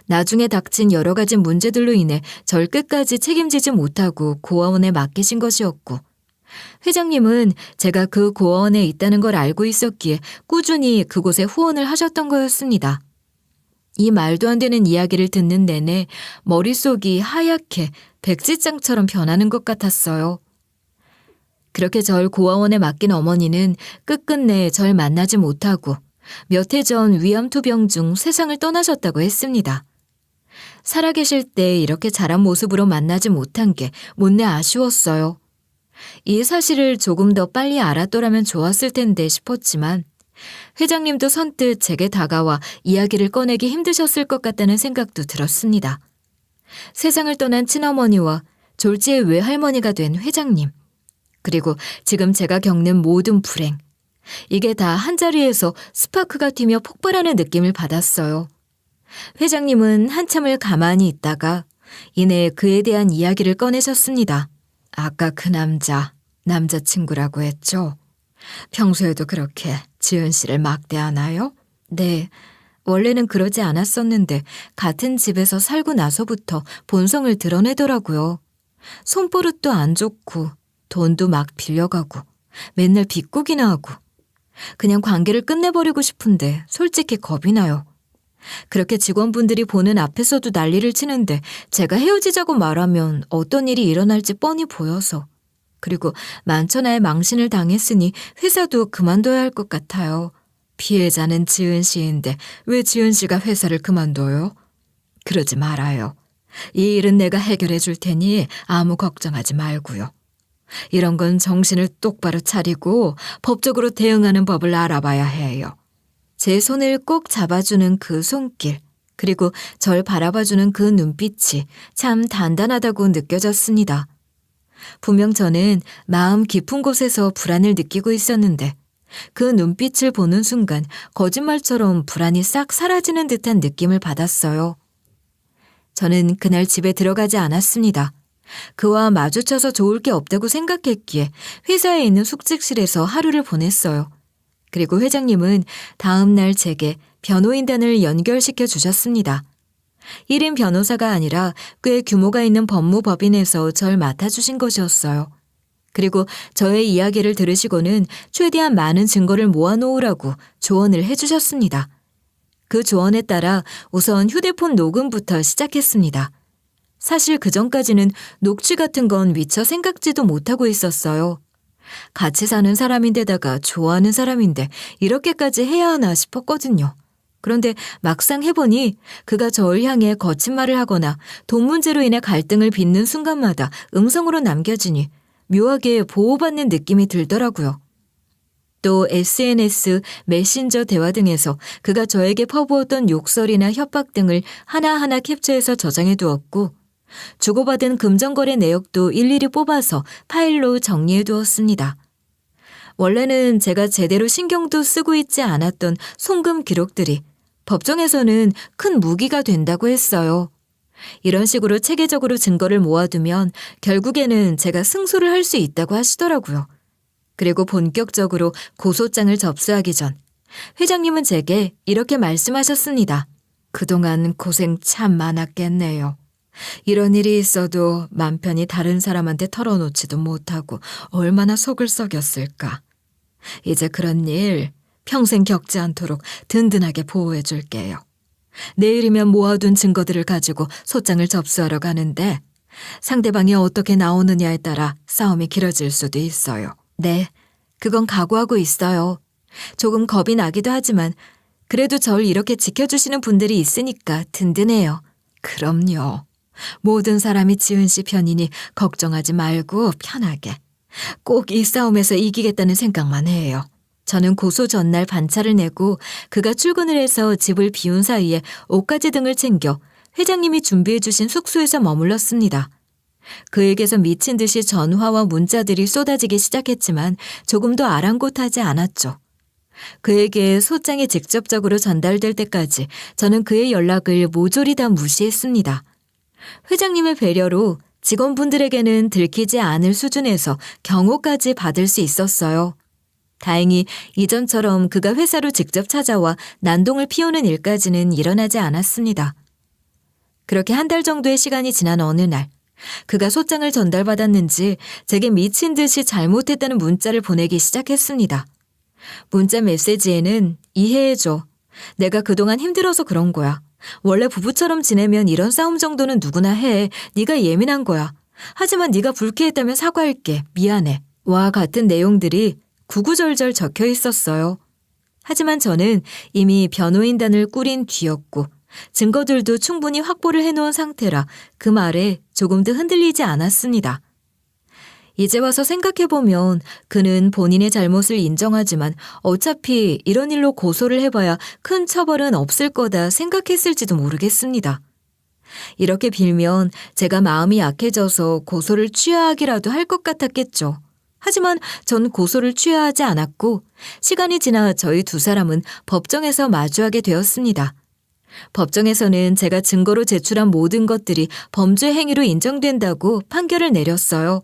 나중에 닥친 여러 가지 문제들로 인해 절 끝까지 책임지지 못하고 고아원에 맡기신 것이었고 회장님은 제가 그 고아원에 있다는 걸 알고 있었기에 꾸준히 그곳에 후원을 하셨던 거였습니다. 이 말도 안 되는 이야기를 듣는 내내 머릿속이 하얗게 백지장처럼 변하는 것 같았어요. 그렇게 절 고아원에 맡긴 어머니는 끝끝내 절 만나지 못하고 몇 해 전 위암투병 중 세상을 떠나셨다고 했습니다. 살아계실 때 이렇게 자란 모습으로 만나지 못한 게 못내 아쉬웠어요. 이 사실을 조금 더 빨리 알았더라면 좋았을 텐데 싶었지만 회장님도 선뜻 제게 다가와 이야기를 꺼내기 힘드셨을 것 같다는 생각도 들었습니다. 세상을 떠난 친어머니와 졸지의 외할머니가 된 회장님, 그리고 지금 제가 겪는 모든 불행, 이게 다 한자리에서 스파크가 튀며 폭발하는 느낌을 받았어요. 회장님은 한참을 가만히 있다가 이내 그에 대한 이야기를 꺼내셨습니다. 아까 그 남자친구라고 했죠? 평소에도 그렇게 지은 씨를 막대하나요? 네, 원래는 그러지 않았었는데 같은 집에서 살고 나서부터 본성을 드러내더라고요. 손버릇도 안 좋고 돈도 막 빌려가고 맨날 빚고기나 하고 그냥 관계를 끝내버리고 싶은데 솔직히 겁이 나요. 그렇게 직원분들이 보는 앞에서도 난리를 치는데 제가 헤어지자고 말하면 어떤 일이 일어날지 뻔히 보여서 그리고 만천하에 망신을 당했으니 회사도 그만둬야 할 것 같아요. 피해자는 지은 씨인데 왜 지은 씨가 회사를 그만둬요? 그러지 말아요. 이 일은 내가 해결해 줄 테니 아무 걱정하지 말고요. 이런 건 정신을 똑바로 차리고 법적으로 대응하는 법을 알아봐야 해요. 제 손을 꼭 잡아주는 그 손길, 그리고 절 바라봐주는 그 눈빛이 참 단단하다고 느껴졌습니다. 분명 저는 마음 깊은 곳에서 불안을 느끼고 있었는데 그 눈빛을 보는 순간 거짓말처럼 불안이 싹 사라지는 듯한 느낌을 받았어요. 저는 그날 집에 들어가지 않았습니다. 그와 마주쳐서 좋을 게 없다고 생각했기에 회사에 있는 숙직실에서 하루를 보냈어요. 그리고 회장님은 다음 날 제게 변호인단을 연결시켜 주셨습니다. 1인 변호사가 아니라 꽤 규모가 있는 법무법인에서 절 맡아주신 것이었어요. 그리고 저의 이야기를 들으시고는 최대한 많은 증거를 모아놓으라고 조언을 해주셨습니다. 그 조언에 따라 우선 휴대폰 녹음부터 시작했습니다. 사실 그전까지는 녹취 같은 건 미처 생각지도 못하고 있었어요. 같이 사는 사람인데다가 좋아하는 사람인데 이렇게까지 해야 하나 싶었거든요. 그런데 막상 해보니 그가 저를 향해 거친 말을 하거나 돈 문제로 인해 갈등을 빚는 순간마다 음성으로 남겨지니 묘하게 보호받는 느낌이 들더라고요. 또 SNS, 메신저 대화 등에서 그가 저에게 퍼부었던 욕설이나 협박 등을 하나하나 캡처해서 저장해 두었고 주고받은 금전거래 내역도 일일이 뽑아서 파일로 정리해 두었습니다. 원래는 제가 제대로 신경도 쓰고 있지 않았던 송금 기록들이 법정에서는 큰 무기가 된다고 했어요. 이런 식으로 체계적으로 증거를 모아두면 결국에는 제가 승소를 할 수 있다고 하시더라고요. 그리고 본격적으로 고소장을 접수하기 전 회장님은 제게 이렇게 말씀하셨습니다. 그동안 고생 참 많았겠네요. 이런 일이 있어도 맘 편히 다른 사람한테 털어놓지도 못하고 얼마나 속을 썩였을까. 이제 그런 일 평생 겪지 않도록 든든하게 보호해 줄게요. 내일이면 모아둔 증거들을 가지고 소장을 접수하러 가는데 상대방이 어떻게 나오느냐에 따라 싸움이 길어질 수도 있어요. 네, 그건 각오하고 있어요. 조금 겁이 나기도 하지만 그래도 절 이렇게 지켜주시는 분들이 있으니까 든든해요. 그럼요. 모든 사람이 지은 씨 편이니 걱정하지 말고 편하게. 꼭 이 싸움에서 이기겠다는 생각만 해요. 저는 고소 전날 반차를 내고 그가 출근을 해서 집을 비운 사이에 옷가지 등을 챙겨 회장님이 준비해 주신 숙소에서 머물렀습니다. 그에게서 미친 듯이 전화와 문자들이 쏟아지기 시작했지만 조금도 아랑곳하지 않았죠. 그에게 소장이 직접적으로 전달될 때까지 저는 그의 연락을 모조리 다 무시했습니다. 회장님의 배려로 직원분들에게는 들키지 않을 수준에서 경호까지 받을 수 있었어요. 다행히 이전처럼 그가 회사로 직접 찾아와 난동을 피우는 일까지는 일어나지 않았습니다. 그렇게 한 달 정도의 시간이 지난 어느 날, 그가 소장을 전달받았는지 제게 미친 듯이 잘못했다는 문자를 보내기 시작했습니다. 문자 메시지에는 이해해줘. 내가 그동안 힘들어서 그런 거야. 원래 부부처럼 지내면 이런 싸움 정도는 누구나 해. 네가 예민한 거야. 하지만 네가 불쾌했다면 사과할게. 미안해. 와 같은 내용들이 구구절절 적혀 있었어요. 하지만 저는 이미 변호인단을 꾸린 뒤였고 증거들도 충분히 확보를 해놓은 상태라 그 말에 조금도 흔들리지 않았습니다. 이제 와서 생각해보면 그는 본인의 잘못을 인정하지만 어차피 이런 일로 고소를 해봐야 큰 처벌은 없을 거다 생각했을지도 모르겠습니다. 이렇게 빌면 제가 마음이 약해져서 고소를 취하하기라도 할 것 같았겠죠. 하지만 전 고소를 취하하지 않았고 시간이 지나 저희 두 사람은 법정에서 마주하게 되었습니다. 법정에서는 제가 증거로 제출한 모든 것들이 범죄 행위로 인정된다고 판결을 내렸어요.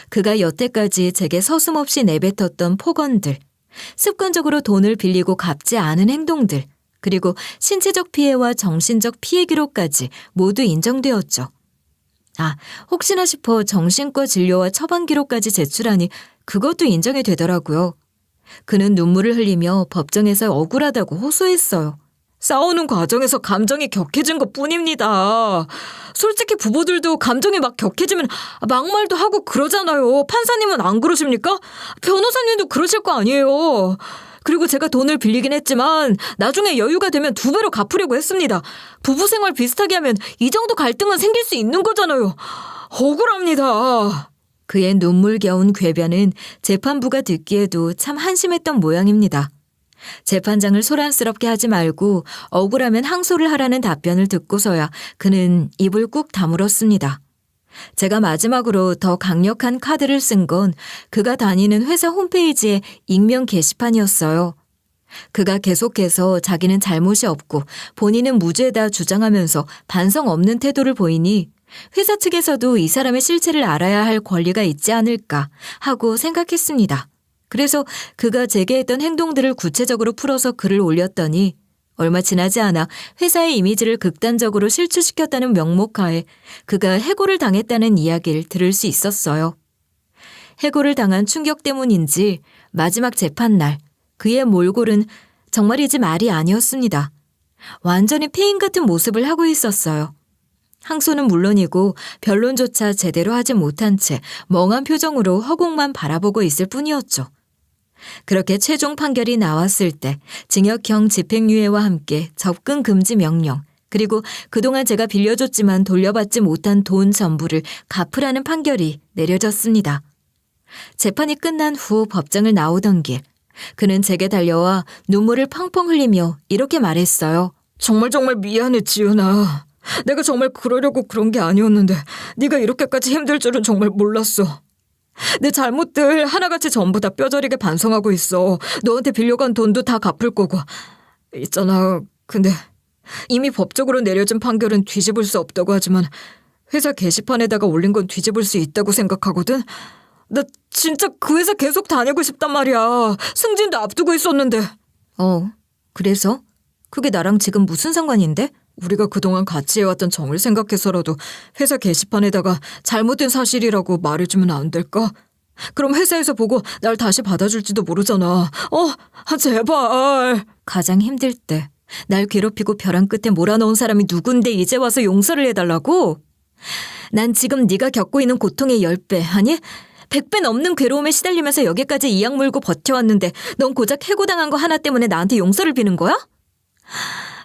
그가 여태까지 제게 서슴없이 내뱉었던 폭언들, 습관적으로 돈을 빌리고 갚지 않은 행동들, 그리고 신체적 피해와 정신적 피해 기록까지 모두 인정되었죠. 혹시나 싶어 정신과 진료와 처방 기록까지 제출하니 그것도 인정이 되더라고요. 그는 눈물을 흘리며 법정에서 억울하다고 호소했어요. 싸우는 과정에서 감정이 격해진 것 뿐입니다. 솔직히 부부들도 감정이 막 격해지면 막말도 하고 그러잖아요. 판사님은 안 그러십니까? 변호사님도 그러실 거 아니에요. 그리고 제가 돈을 빌리긴 했지만 나중에 여유가 되면 2배로 갚으려고 했습니다. 부부 생활 비슷하게 하면 이 정도 갈등은 생길 수 있는 거잖아요. 억울합니다. 그의 눈물겨운 궤변은 재판부가 듣기에도 참 한심했던 모양입니다. 재판장을 소란스럽게 하지 말고 억울하면 항소를 하라는 답변을 듣고서야 그는 입을 꾹 다물었습니다. 제가 마지막으로 더 강력한 카드를 쓴 건 그가 다니는 회사 홈페이지의 익명 게시판이었어요. 그가 계속해서 자기는 잘못이 없고 본인은 무죄다 주장하면서 반성 없는 태도를 보이니 회사 측에서도 이 사람의 실체를 알아야 할 권리가 있지 않을까 하고 생각했습니다. 그래서 그가 제게 했던 행동들을 구체적으로 풀어서 글을 올렸더니 얼마 지나지 않아 회사의 이미지를 극단적으로 실추시켰다는 명목하에 그가 해고를 당했다는 이야기를 들을 수 있었어요. 해고를 당한 충격 때문인지 마지막 재판날 그의 몰골은 정말이지 말이 아니었습니다. 완전히 폐인 같은 모습을 하고 있었어요. 항소는 물론이고 변론조차 제대로 하지 못한 채 멍한 표정으로 허공만 바라보고 있을 뿐이었죠. 그렇게 최종 판결이 나왔을 때 징역형 집행유예와 함께 접근 금지 명령, 그리고 그동안 제가 빌려줬지만 돌려받지 못한 돈 전부를 갚으라는 판결이 내려졌습니다. 재판이 끝난 후 법정을 나오던 길, 그는 제게 달려와 눈물을 펑펑 흘리며 이렇게 말했어요. 정말 미안해, 지은아. 내가 정말 그러려고 그런 게 아니었는데 네가 이렇게까지 힘들 줄은 정말 몰랐어. 내 잘못들 하나같이 전부 다 뼈저리게 반성하고 있어. 너한테 빌려간 돈도 다 갚을 거고. 있잖아, 근데 이미 법적으로 내려진 판결은 뒤집을 수 없다고 하지만 회사 게시판에다가 올린 건 뒤집을 수 있다고 생각하거든. 나 진짜 그 회사 계속 다니고 싶단 말이야. 승진도 앞두고 있었는데. 그래서? 그게 나랑 지금 무슨 상관인데? 우리가 그동안 같이 해왔던 정을 생각해서라도 회사 게시판에다가 잘못된 사실이라고 말해주면 안 될까? 그럼 회사에서 보고 날 다시 받아줄지도 모르잖아. 제발. 가장 힘들 때 날 괴롭히고 벼랑 끝에 몰아넣은 사람이 누군데 이제 와서 용서를 해달라고? 난 지금 네가 겪고 있는 고통의 10배, 아니 100배 넘는 괴로움에 시달리면서 여기까지 이악 물고 버텨왔는데 넌 고작 해고당한 거 하나 때문에 나한테 용서를 비는 거야?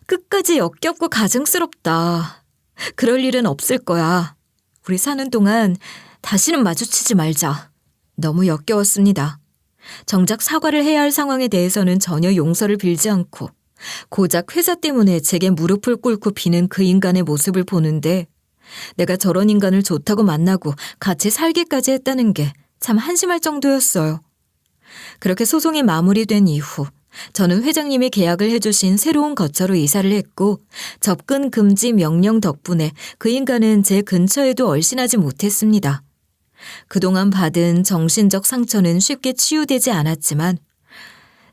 끝까지 역겹고 가증스럽다. 그럴 일은 없을 거야. 우리 사는 동안 다시는 마주치지 말자. 너무 역겨웠습니다. 정작 사과를 해야 할 상황에 대해서는 전혀 용서를 빌지 않고 고작 회사 때문에 제게 무릎을 꿇고 비는 그 인간의 모습을 보는데 내가 저런 인간을 좋다고 만나고 같이 살기까지 했다는 게 참 한심할 정도였어요. 그렇게 소송이 마무리된 이후 저는 회장님이 계약을 해주신 새로운 거처로 이사를 했고 접근 금지 명령 덕분에 그 인간은 제 근처에도 얼씬하지 못했습니다. 그동안 받은 정신적 상처는 쉽게 치유되지 않았지만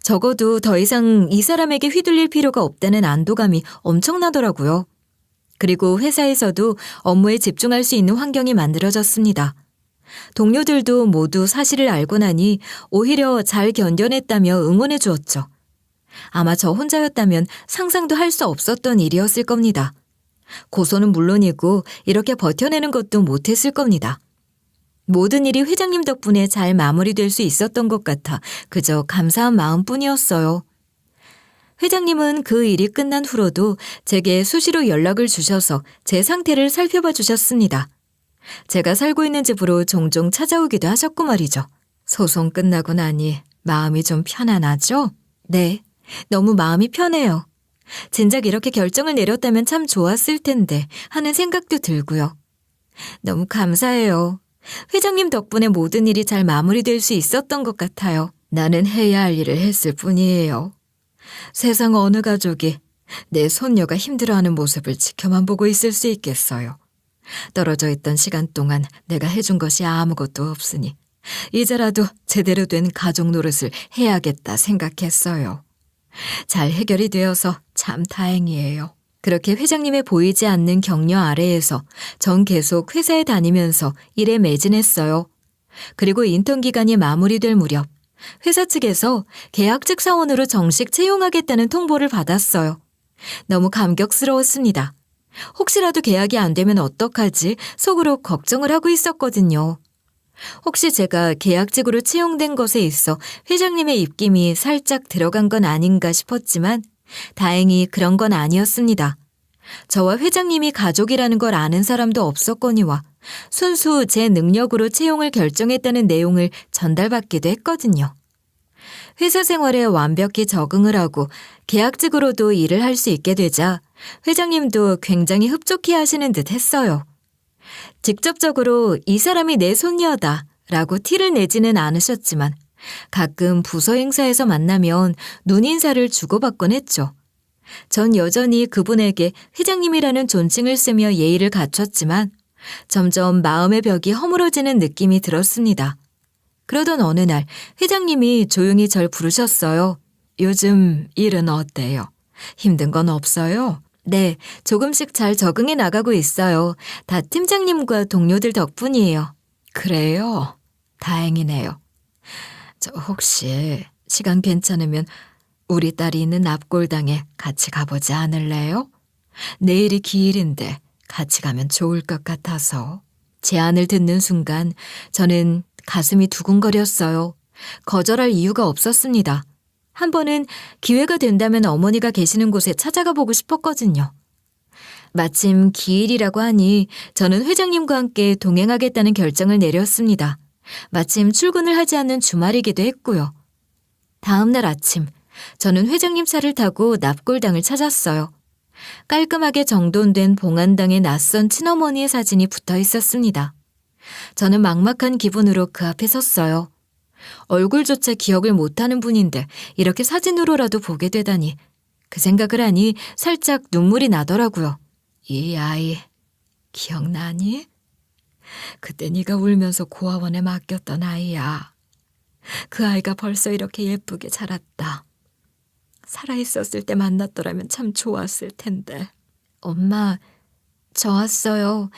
적어도 더 이상 이 사람에게 휘둘릴 필요가 없다는 안도감이 엄청나더라고요. 그리고 회사에서도 업무에 집중할 수 있는 환경이 만들어졌습니다. 동료들도 모두 사실을 알고 나니 오히려 잘 견뎌냈다며 응원해 주었죠. 아마 저 혼자였다면 상상도 할 수 없었던 일이었을 겁니다. 고소는 물론이고 이렇게 버텨내는 것도 못했을 겁니다. 모든 일이 회장님 덕분에 잘 마무리될 수 있었던 것 같아 그저 감사한 마음뿐이었어요. 회장님은 그 일이 끝난 후로도 제게 수시로 연락을 주셔서 제 상태를 살펴봐 주셨습니다. 제가 살고 있는 집으로 종종 찾아오기도 하셨고 말이죠. 소송 끝나고 나니 마음이 좀 편안하죠? 네, 너무 마음이 편해요. 진작 이렇게 결정을 내렸다면 참 좋았을 텐데 하는 생각도 들고요. 너무 감사해요. 회장님 덕분에 모든 일이 잘 마무리될 수 있었던 것 같아요. 나는 해야 할 일을 했을 뿐이에요. 세상 어느 가족이 내 손녀가 힘들어하는 모습을 지켜만 보고 있을 수 있겠어요. 떨어져 있던 시간 동안 내가 해준 것이 아무것도 없으니 이제라도 제대로 된 가족 노릇을 해야겠다 생각했어요. 잘 해결이 되어서 참 다행이에요. 그렇게 회장님의 보이지 않는 격려 아래에서 전 계속 회사에 다니면서 일에 매진했어요. 그리고 인턴 기간이 마무리될 무렵 회사 측에서 계약직 사원으로 정식 채용하겠다는 통보를 받았어요. 너무 감격스러웠습니다. 혹시라도 계약이 안 되면 어떡하지 속으로 걱정을 하고 있었거든요. 혹시 제가 계약직으로 채용된 것에 있어 회장님의 입김이 살짝 들어간 건 아닌가 싶었지만 다행히 그런 건 아니었습니다. 저와 회장님이 가족이라는 걸 아는 사람도 없었거니와 순수 제 능력으로 채용을 결정했다는 내용을 전달받기도 했거든요. 회사 생활에 완벽히 적응을 하고 계약직으로도 일을 할 수 있게 되자 회장님도 굉장히 흡족해 하시는 듯 했어요. 직접적으로 이 사람이 내 손녀다 라고 티를 내지는 않으셨지만 가끔 부서 행사에서 만나면 눈인사를 주고받곤 했죠. 전 여전히 그분에게 회장님이라는 존칭을 쓰며 예의를 갖췄지만 점점 마음의 벽이 허물어지는 느낌이 들었습니다. 그러던 어느 날 회장님이 조용히 절 부르셨어요. 요즘 일은 어때요? 힘든 건 없어요? 네, 조금씩 잘 적응해 나가고 있어요. 다 팀장님과 동료들 덕분이에요. 그래요? 다행이네요. 저 혹시 시간 괜찮으면 우리 딸이 있는 납골당에 같이 가보지 않을래요? 내일이 기일인데 같이 가면 좋을 것 같아서. 제안을 듣는 순간 저는 가슴이 두근거렸어요. 거절할 이유가 없었습니다. 한 번은 기회가 된다면 어머니가 계시는 곳에 찾아가 보고 싶었거든요. 마침 기일이라고 하니 저는 회장님과 함께 동행하겠다는 결정을 내렸습니다. 마침 출근을 하지 않는 주말이기도 했고요. 다음 날 아침 저는 회장님 차를 타고 납골당을 찾았어요. 깔끔하게 정돈된 봉안당에 낯선 친어머니의 사진이 붙어 있었습니다. 저는 막막한 기분으로 그 앞에 섰어요. 얼굴조차 기억을 못하는 분인데 이렇게 사진으로라도 보게 되다니 그 생각을 하니 살짝 눈물이 나더라고요. 이 아이 기억나니? 그때 네가 울면서 고아원에 맡겼던 아이야. 그 아이가 벌써 이렇게 예쁘게 자랐다. 살아있었을 때 만났더라면 참 좋았을 텐데. 엄마, 저 왔어요.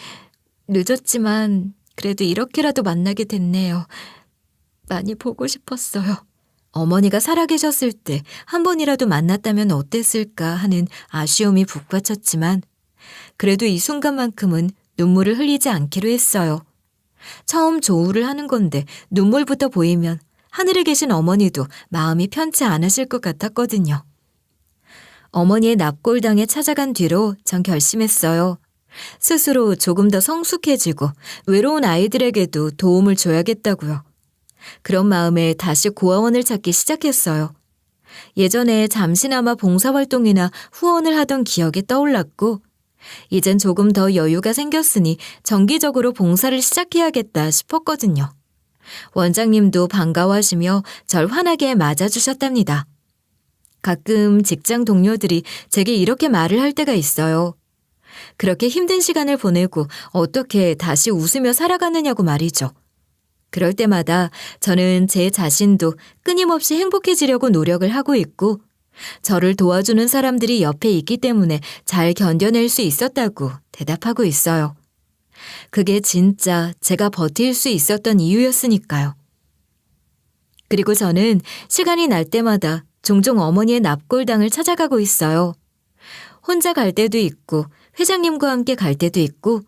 늦었지만 그래도 이렇게라도 만나게 됐네요. 많이 보고 싶었어요. 어머니가 살아계셨을 때 한 번이라도 만났다면 어땠을까 하는 아쉬움이 북받쳤지만 그래도 이 순간만큼은 눈물을 흘리지 않기로 했어요. 처음 조우를 하는 건데 눈물부터 보이면 하늘에 계신 어머니도 마음이 편치 않으실 것 같았거든요. 어머니의 납골당에 찾아간 뒤로 전 결심했어요. 스스로 조금 더 성숙해지고 외로운 아이들에게도 도움을 줘야겠다고요. 그런 마음에 다시 고아원을 찾기 시작했어요. 예전에 잠시나마 봉사활동이나 후원을 하던 기억이 떠올랐고 이젠 조금 더 여유가 생겼으니 정기적으로 봉사를 시작해야겠다 싶었거든요. 원장님도 반가워하시며 절 환하게 맞아주셨답니다. 가끔 직장 동료들이 제게 이렇게 말을 할 때가 있어요. 그렇게 힘든 시간을 보내고 어떻게 다시 웃으며 살아가느냐고 말이죠. 그럴 때마다 저는 제 자신도 끊임없이 행복해지려고 노력을 하고 있고 저를 도와주는 사람들이 옆에 있기 때문에 잘 견뎌낼 수 있었다고 대답하고 있어요. 그게 진짜 제가 버틸 수 있었던 이유였으니까요. 그리고 저는 시간이 날 때마다 종종 어머니의 납골당을 찾아가고 있어요. 혼자 갈 때도 있고 회장님과 함께 갈 때도 있고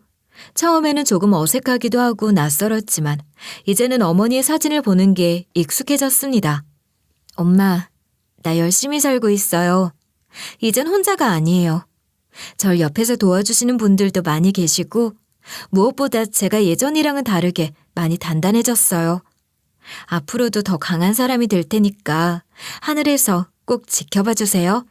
처음에는 조금 어색하기도 하고 낯설었지만 이제는 어머니의 사진을 보는 게 익숙해졌습니다. 엄마, 나 열심히 살고 있어요. 이젠 혼자가 아니에요. 절 옆에서 도와주시는 분들도 많이 계시고 무엇보다 제가 예전이랑은 다르게 많이 단단해졌어요. 앞으로도 더 강한 사람이 될 테니까 하늘에서 꼭 지켜봐 주세요.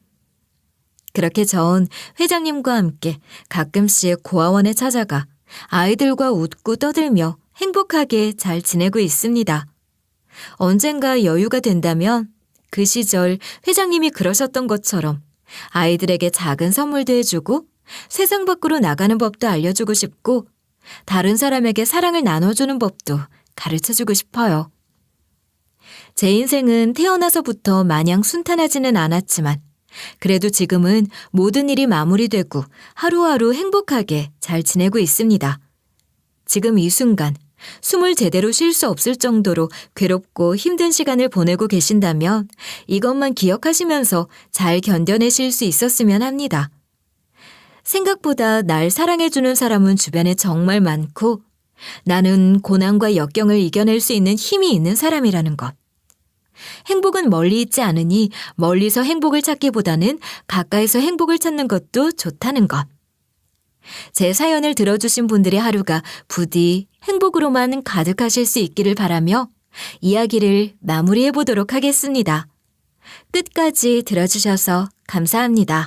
그렇게 전 회장님과 함께 가끔씩 고아원에 찾아가 아이들과 웃고 떠들며 행복하게 잘 지내고 있습니다. 언젠가 여유가 된다면 그 시절 회장님이 그러셨던 것처럼 아이들에게 작은 선물도 해주고 세상 밖으로 나가는 법도 알려주고 싶고 다른 사람에게 사랑을 나눠주는 법도 가르쳐주고 싶어요. 제 인생은 태어나서부터 마냥 순탄하지는 않았지만 그래도 지금은 모든 일이 마무리되고 하루하루 행복하게 잘 지내고 있습니다. 지금 이 순간 숨을 제대로 쉴 수 없을 정도로 괴롭고 힘든 시간을 보내고 계신다면 이것만 기억하시면서 잘 견뎌내실 수 있었으면 합니다. 생각보다 날 사랑해주는 사람은 주변에 정말 많고 나는 고난과 역경을 이겨낼 수 있는 힘이 있는 사람이라는 것. 행복은 멀리 있지 않으니 멀리서 행복을 찾기보다는 가까이서 행복을 찾는 것도 좋다는 것. 제 사연을 들어주신 분들의 하루가 부디 행복으로만 가득하실 수 있기를 바라며 이야기를 마무리해 보도록 하겠습니다. 끝까지 들어주셔서 감사합니다.